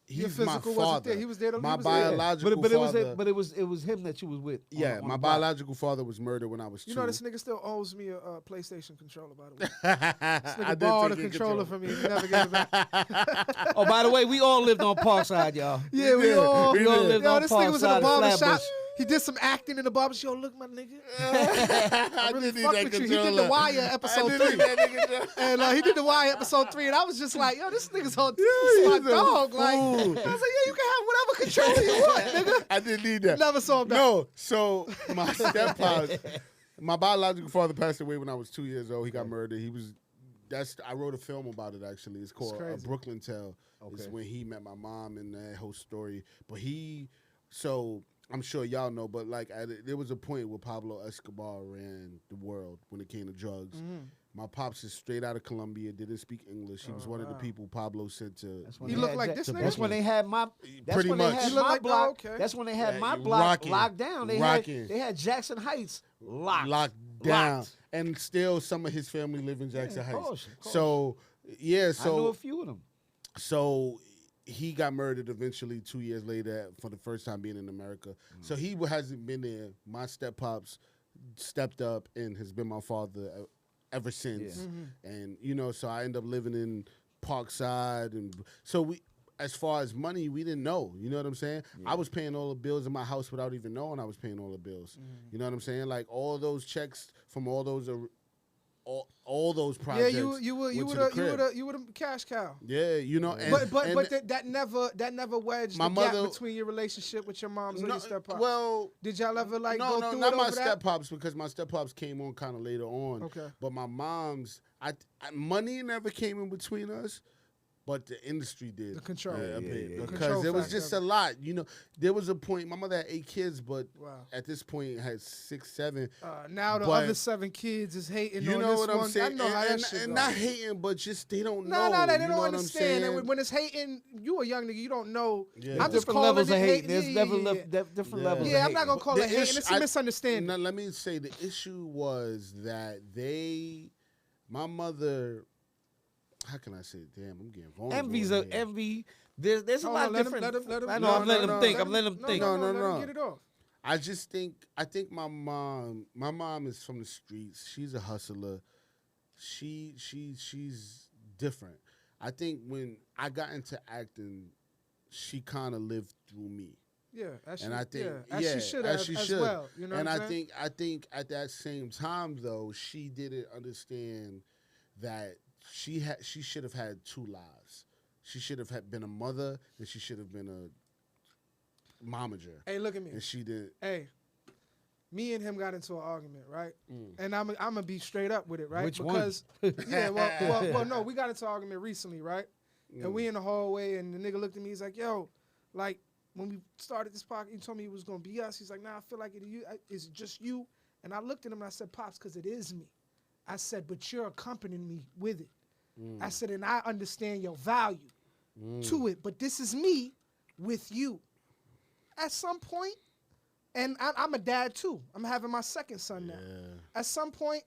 Your he's my physical wasn't father. there. He was there to- My he was there. biological But father. it was him that you was with. Yeah, on my the block. biological father was murdered when I was 2. You know, this nigga still owes me a PlayStation controller, by the way. I This nigga did borrowed a take your controller from me. He never gave it back. Oh, by the way, we all lived on Parkside, y'all. Yeah, we did. all. We all lived Yo, on this nigga was in Parkside the and barber shop. Flatbush. He did some acting in the barber shop. Yo, look, my nigga. I really did need fuck that with you. He controller. did The Wire episode I did 3. need that nigga. And he did The Wire episode 3. And I was just like, yo, this nigga's on Yeah, my he's a dog. Like, I was fool. like, yeah, you can have whatever controller you want, nigga. I didn't need that. Never saw him back. No, so my stepfather, my biological father passed away when I was 2 years old. He got murdered. I wrote a film about it actually. It's called crazy. Brooklyn Tale. It's Okay. when he met my mom and that whole story. But so I'm sure y'all know, but like there was a point where Pablo Escobar ran the world when it came to drugs. My pops is straight out of Colombia, didn't speak English. He was one of the people Pablo sent to. He looked like this nigga? That's when they had my. That's Pretty when much. They had He looked my like- block. oh, okay. That's when they had Yeah, my you block rocking. locked down. Rocking. They had Jackson Heights locked. Locked down. Locked. And still some of his family live in Jackson of Heights. course, of course. So, yeah, I knew so a few of them. so he got murdered eventually 2 years later for the first time being in America. So he hasn't been there. My step pops, stepped up and has been my father ever since. And so I end up living in Parkside, and so we. As far as money, we didn't know. You know what I'm saying? I was paying all the bills in my house without even knowing I was paying all the bills. You know what I'm saying? Like all those checks from all those projects. Yeah, you were the cash cow. Yeah, And, but that never wedged the gap between your relationship with your moms or your step pops. Well, did y'all ever go through not it my over step that? pops, because my step pops came on kind of later on. Okay. But my mom's, money never came in between us. But the industry did. The control. A bit. The Because control it was factor. just a lot. There was a point, my mother had 8 kids, but Wow. at this point had 6, 7. Now the But other 7 kids is hating you on know this what one. I'm saying? I know how that shit and goes. not hating, but just they don't know. No, they you don't know what I'm understand. saying? And when it's hating, you a young nigga, you don't know. Yeah. I'm just Different calling levels it of hate. hate. There's different levels. Yeah, of I'm not gonna call The it hating. issue- It's a misunderstanding. Now, let me say the issue was that my mother. How can I say it? Damn, I'm getting vulnerable. Envy. There's a Hold lot on, of different. let him, I know. I'm letting them think. I'm letting them think. No. Let him get it off. I think my mom is from the streets. She's a hustler. She's different. I think when I got into acting, she kind of lived through me. Yeah, as And I think as she should have as well. You know and what I'm saying? I think at that same time though, she didn't understand that she should have had 2 lives. She should have been a mother, and she should have been a momager. Hey, look at me. And she did. Hey, me and him got into an argument, right? And I'm gonna be straight up with it, right? Which because yeah, well, no, we got into an argument recently, right? And we in the hallway, and the nigga looked at me. He's like, "Yo, like when we started this podcast, he told me it was gonna be us. He's like, Nah, I feel like it's just you." And I looked at him and I said, "Pops, because it is me." I said, "But you're accompanying me with it." I said, "And I understand your value to it, but this is me with you." At some point, and I'm a dad too. I'm having my second son now. At some point,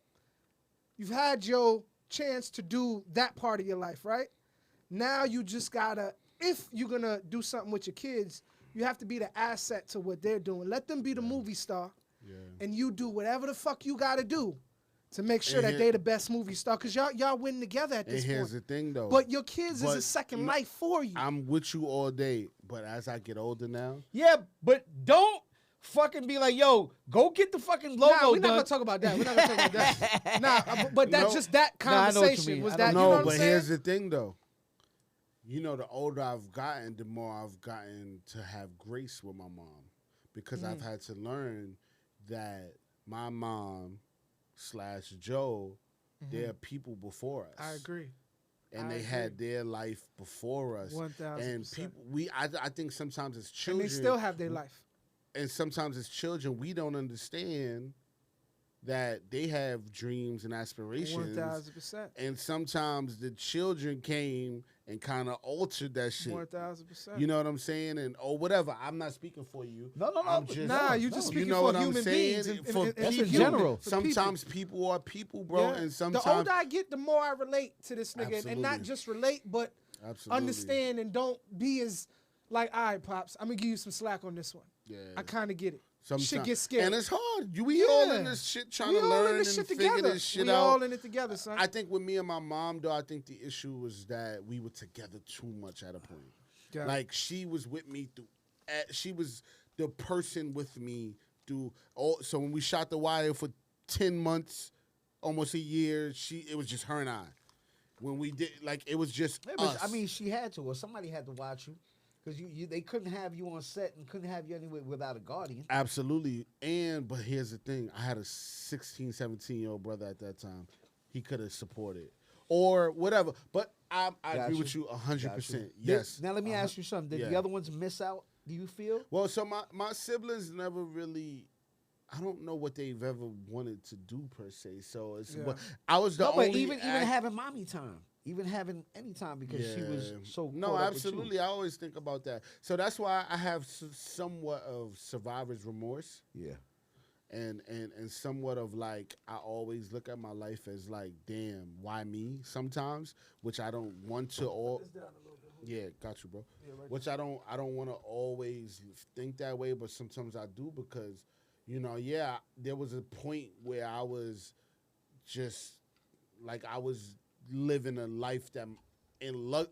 you've had your chance to do that part of your life, right? Now you just gotta, if you're gonna do something with your kids, you have to be the asset to what they're doing. Let them be the movie star, and you do whatever the fuck you gotta do to make sure that they the best movie star, because y'all win together at this And here's point. the thing, though. But your kids is a second life for you. I'm with you all day, but as I get older now, Yeah, but don't fucking be like, yo, go get the fucking logo Nah, we're not done. gonna talk about that. We're not gonna talk about that. Nah, but that's No. just that Nah, I know what you conversation. mean. Was I that, know. you know no, what but I'm saying? here's the thing, though. The older I've gotten, the more I've gotten to have grace with my mom, because I've had to learn that my mom / Joe, they're people before us. I agree. And I they had their life before us. 1000%. And people, I think sometimes as children, And they still have their life. and sometimes as children, we don't understand that they have dreams and aspirations. 1000%. And sometimes the children came and kind of altered that shit. 1000%. You know what I'm saying? And or whatever. I'm not speaking for you. No. I'm just, Nah, you just speaking you know for what human I'm saying? beings. For That's in people. general. For people. Sometimes people are people, bro. Yeah. And sometimes the older I get, the more I relate to this nigga, and Absolutely. not just relate, but Absolutely. understand and don't be as like, all right, pops, I'm gonna give you some slack on this one. Yeah. I kind of get it. Sometimes. Shit gets scary. And it's hard. We all in Yeah. this shit trying We to all learn in this and shit figure together. this shit We out. all in it together, son. I think with me and my mom, though, I think the issue was that we were together too much at a point. Got it. Like, she was with me through, she was the person with me through all. So when we shot The Wire for 10 months, almost a year, it was just her and I. When we did, like, it was just Yeah, but, us. I mean, she had to, or somebody had to watch you, because they couldn't have you on set and couldn't have you anywhere without a guardian. Absolutely. But here's the thing. I had a 16, 17-year-old brother at that time. He could have supported or whatever. But I agree with you 100%. Yes. Now let me ask you something. Did the Yeah. other ones miss out? Do you feel? Well, so my siblings never really, I don't know what they've ever wanted to do per se. So it's, Yeah. but I was the No, only. but even having mommy time, even having any time, because she was so. No, caught up with absolutely. you. I always think about that. So that's why I have somewhat of survivor's remorse. Yeah. And somewhat of like, I always look at my life as like, damn, why me sometimes, which I don't want to all. Yeah, got you, bro. Yeah, right which I don't want to always think that way, but sometimes I do, because yeah, there was a point where I was just like I was living a life that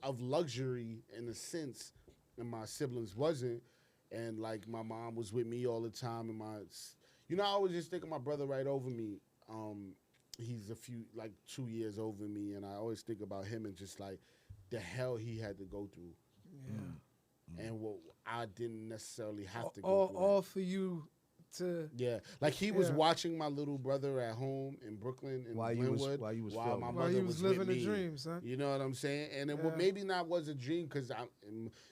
of luxury in a sense, and my siblings wasn't. And like my mom was with me all the time, and I always just think of my brother right over me. He's 2 years over me, and I always think about him and just like the hell he had to go through. Yeah. And what I didn't necessarily have to go through. All for you to... Yeah. Like he was watching my little brother at home in Brooklyn and Glenwood while my mother was living with the me. dreams, huh? You know what I'm saying? And it maybe not was a dream because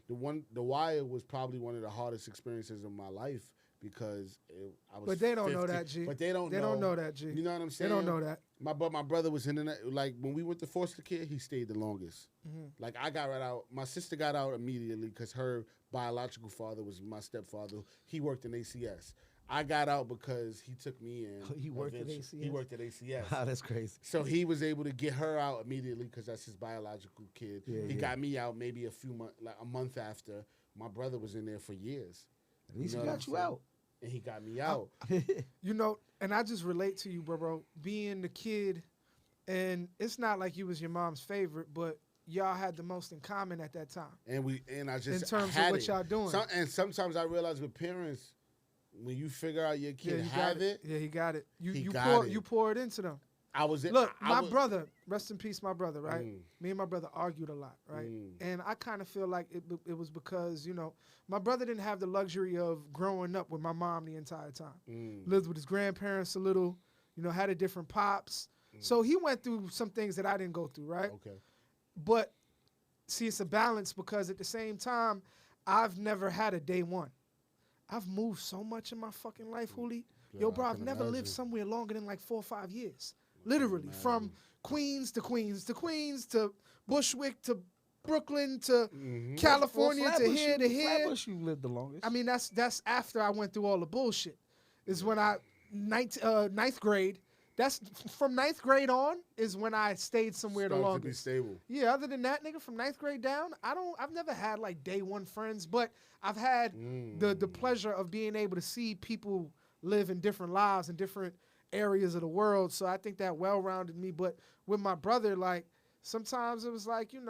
The Wire was probably one of the hardest experiences of my life because I was. But they don't 50, know that, G. But they don't know that, G. You know what I'm saying? They don't know that. My brother was in the like when we went to foster care, he stayed the longest. Mm-hmm. Like I got right out. My sister got out immediately because her biological father was my stepfather. He worked in ACS. I got out because he took me in. He worked at ACS? He worked at ACS. Oh, that's crazy. So he was able to get her out immediately because that's his biological kid. He got me out maybe a month after. My brother was in there for years. At least he got you out. And he got me out. And I just relate to you, bro. Being the kid, and it's not like you was your mom's favorite, but y'all had the most in common at that time. And I just in terms had of what y'all doing. And sometimes I realize with parents, when you figure out your kid have it, he got it. You pour it into them. My brother, rest in peace, my brother, right? Me and my brother argued a lot, right? And I kind of feel like it was because, my brother didn't have the luxury of growing up with my mom the entire time. Lived with his grandparents a little, had a different pops. So he went through some things that I didn't go through, right? Okay. But see, it's a balance because at the same time, I've never had a day one. I've moved so much in my fucking life, Huli. Yo, bro, I've never lived somewhere longer than like 4 or 5 years. Literally, from Queens to Queens to Queens to Bushwick to Brooklyn to California to here to here. Flatbush, you lived the longest. I mean, that's after I went through all the bullshit. Is when ninth grade. That's from ninth grade on is when I stayed somewhere the longest. To be stable. Yeah, other than that, nigga, from ninth grade down, I've never had like day one friends, but I've had the pleasure of being able to see people live in different lives in different areas of the world. So I think that well-rounded me. But with my brother, like sometimes it was like, it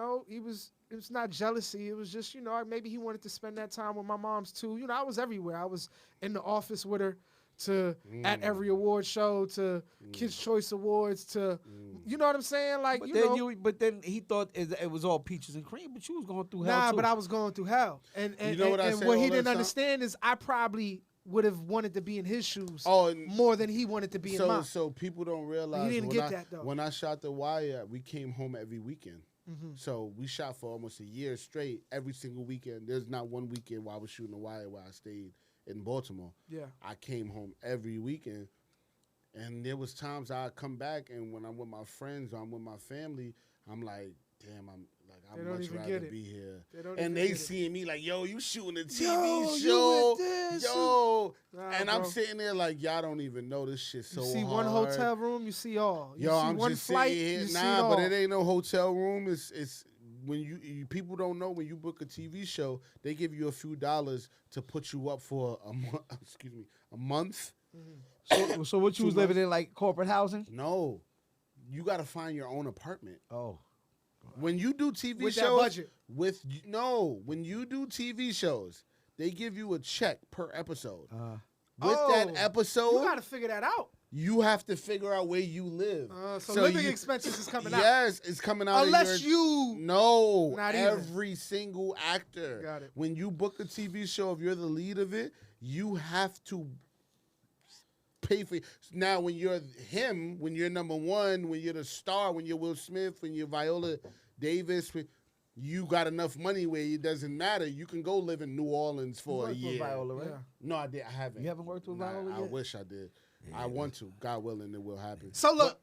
was not jealousy. It was just, maybe he wanted to spend that time with my moms too. I was everywhere. I was in the office with her. To at every award show, to Kids' Choice Awards, to you know what I'm saying, like But then he thought it was all peaches and cream, but you was going through hell. Nah, too. But I was going through hell, and what he didn't understand is I probably would have wanted to be in his shoes more than he wanted to be in mine. So people don't realize he didn't get that though. When I shot The Wire, we came home every weekend. So we shot for almost a year straight, every single weekend. There's not one weekend while I was shooting The Wire where I stayed in Baltimore. Yeah, I came home every weekend, and there was times I'd come back, and when I'm with my friends or I'm with my family, I'm like, damn, I'd much rather be here. And they seeing me like, yo, you shooting a TV show, and I'm sitting there like, y'all don't even know this shit so hard. You see one hotel room, you see all. You see I'm one just flight, sitting here. you see all. But it ain't no hotel room. It's when you people don't know when you book a TV show, they give you a few dollars to put you up for a month. So what you was living in, like corporate housing? No, you got to find your own apartment. Oh, when you do TV with shows, that budget. When you do TV shows, they give you a check per episode. That episode, you got to figure that out. You have to figure out where you live. So living expenses is coming out. Yes, it's coming out. Unless every single actor. Got it. When you book a TV show, if you're the lead of it, you have to pay for it. Now, when you're him, when you're number one, when you're the star, when you're Will Smith, when you're Viola Davis, you got enough money where it doesn't matter. You can go live in New Orleans for a year. With Viola, right? Yeah. No, I haven't. You haven't worked with Viola yet? I wish I did. I want to. God willing, it will happen. So look,